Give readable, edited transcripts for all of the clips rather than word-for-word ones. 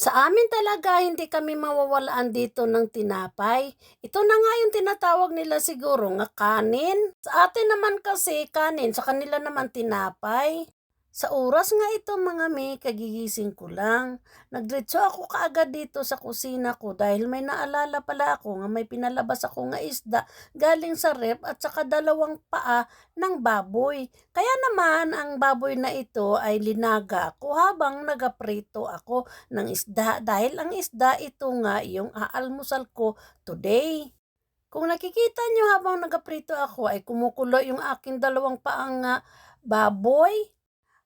Sa amin talaga hindi kami mawawalaan dito ng tinapay. Ito na nga yung tinatawag nila siguro nga kanin. Sa atin naman kasi kanin, sa kanila naman tinapay. Sa oras nga ito mga may kagigising ko lang. Nagdiretso ako kaagad dito sa kusina ko dahil may naalala pala ako nga may pinalabas ako nga isda galing sa ref at saka dalawang paa ng baboy. Kaya naman ang baboy na ito ay linaga ko habang nagaprito ako ng isda dahil ang isda ito nga yung aalmusal ko today. Kung nakikita nyo habang nagaprito ako ay kumukulo yung aking dalawang paang baboy.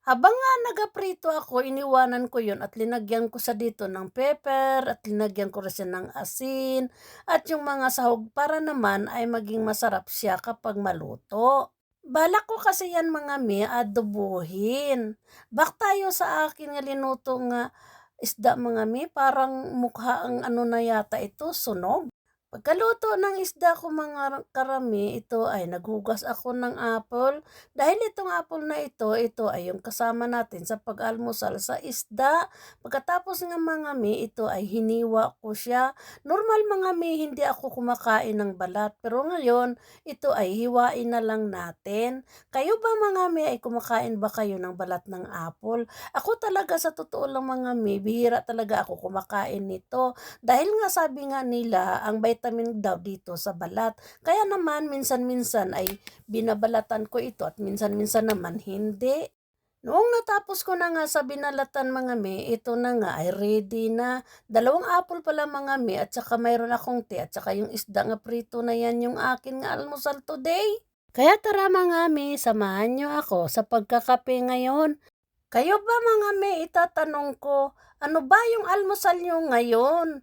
Habang nga nagaprito ako, iniwanan ko yun at linagyan ko sa dito ng pepper at linagyan ko rin siya ng asin at yung mga sahog para naman ay maging masarap siya kapag maluto. Balak ko kasi yan mga mi adobohin. Bak tayo sa akin nga linuto nga isda mga mi, parang mukha ang ano na yata ito, sunog. Pagkaluto ng isda ko mga karami, ito ay naghugas ako ng apple. Dahil itong apple na ito ay yung kasama natin sa pag-almusal sa isda. Pagkatapos nga mga mi, ito ay hiniwa ko siya. Normal mga mi, hindi ako kumakain ng balat. Pero ngayon, ito ay hiwain na lang natin. Kayo ba mga mi, ay kumakain ba kayo ng balat ng apple? Ako talaga sa totoo lang mga mi, bihira talaga ako kumakain nito. Dahil nga sabi nga nila, ang vitamin daw dito sa balat. Kaya naman minsan-minsan ay binabalatan ko ito at minsan-minsan naman hindi. Noong natapos ko na nga sa binalatan mga me, ito na nga ay ready na. Dalawang apple pala mga me at saka mayroon akong tea at saka yung isda nga prito na yan yung akin nga almusal today. Kaya tara mga me, samahan nyo ako sa pagkakape ngayon. Kayo ba mga me, itatanong ko, ano ba yung almusal nyo ngayon?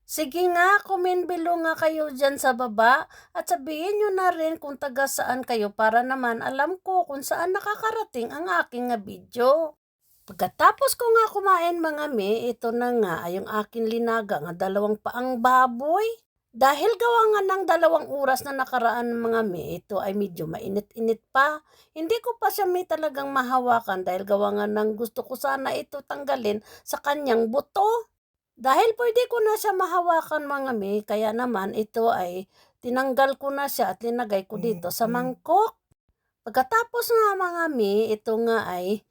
Sige nga, comment below nga kayo dyan sa baba at sabihin nyo na rin kung taga saan kayo para naman alam ko kung saan nakakarating ang aking video. Pagkatapos ko nga kumain mga me, ito na nga ay yung aking linaga nga dalawang paang baboy. Dahil gawa nga ng 2 oras na nakaraan mga me, ito ay medyo mainit-init pa. Hindi ko pa siya may talagang mahawakan dahil gawa nga ng gusto ko sana ito tanggalin sa kanyang buto. Dahil pwede ko na siya mahawakan mga me, kaya naman ito ay tinanggal ko na siya at linagay ko dito sa mangkok. Pagkatapos nga mga me, ito nga ay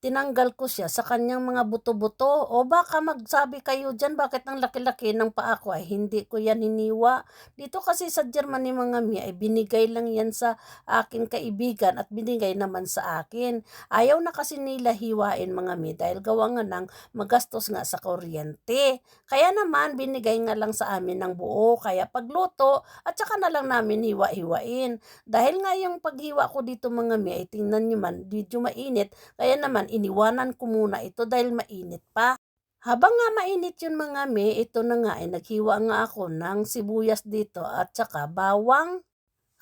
tinanggal ko siya sa kanyang mga buto-buto. O baka magsabi kayo dyan, bakit ang laki-laki ng paa ko ay hindi ko yan hiniwa. Dito kasi sa Germany mga mi ay binigay lang yan sa aking kaibigan at binigay naman sa akin. Ayaw na kasi nila hiwain mga mi dahil gawa nga ng magastos nga sa kuryente. Kaya naman binigay nga lang sa amin ng buo. Kaya pagluto at saka na lang namin hiwa-hiwain. Dahil nga yung paghiwa ko dito mga mi ay tingnan nyo man, medyo mainit. Kaya naman iniwanan ko muna ito dahil mainit pa. Habang nga mainit yun mga me, ito na nga ay naghiwa nga ako ng sibuyas dito at saka bawang.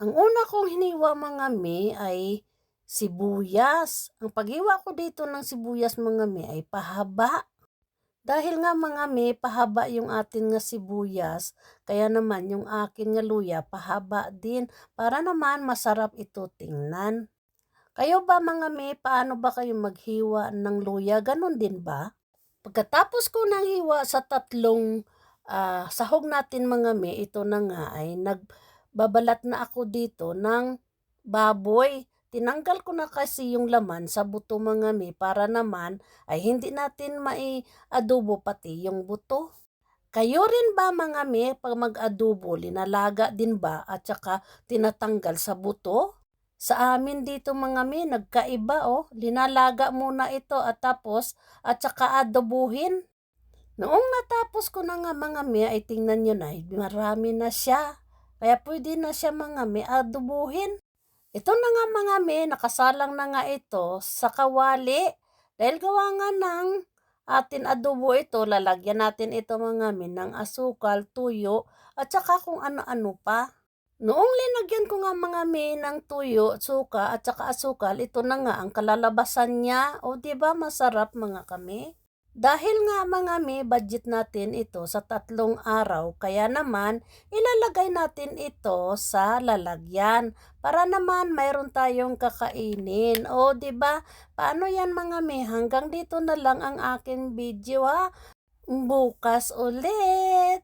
Ang una kong hiniwa mga me ay sibuyas. Ang paghiwa ko dito ng sibuyas mga me ay pahaba. Dahil nga mga me, pahaba yung atin nga sibuyas, kaya naman yung akin nga luya pahaba din para naman masarap ito tingnan. Kayo ba mga me, paano ba kayo maghiwa ng luya? Ganon din ba? Pagkatapos ko nang hiwa sa tatlong sahog natin mga me, ito na nga ay nagbabalat na ako dito ng baboy. Tinanggal ko na kasi yung laman sa buto mga me para naman ay hindi natin mai-adobo pati yung buto. Kayo rin ba mga me, pag mag-adobo, linalaga din ba at saka tinatanggal sa buto? Sa amin dito mga mi, nagkaiba linalaga muna ito at saka adobuhin. Noong natapos ko na nga mga mi, ay tingnan nyo na, marami na siya. Kaya pwede na siya mga mi adobuhin. Ito na nga mga mi, nakasalang na nga ito sa kawali. Dahil gawa nga ng atin adobo ito, lalagyan natin ito mga mi ng asukal, tuyo, at saka kung ano-ano pa. Noong linagyan ko nga mga me ng tuyo, suka at saka asukal, ito na nga ang kalalabasan niya. O di ba masarap mga kami? Dahil nga mga me, budget natin ito sa 3 araw, kaya naman ilalagay natin ito sa lalagyan para naman mayroon tayong kakainin. O di ba? Paano yan mga me? Hanggang dito na lang ang akin video ha. Bukas ulit.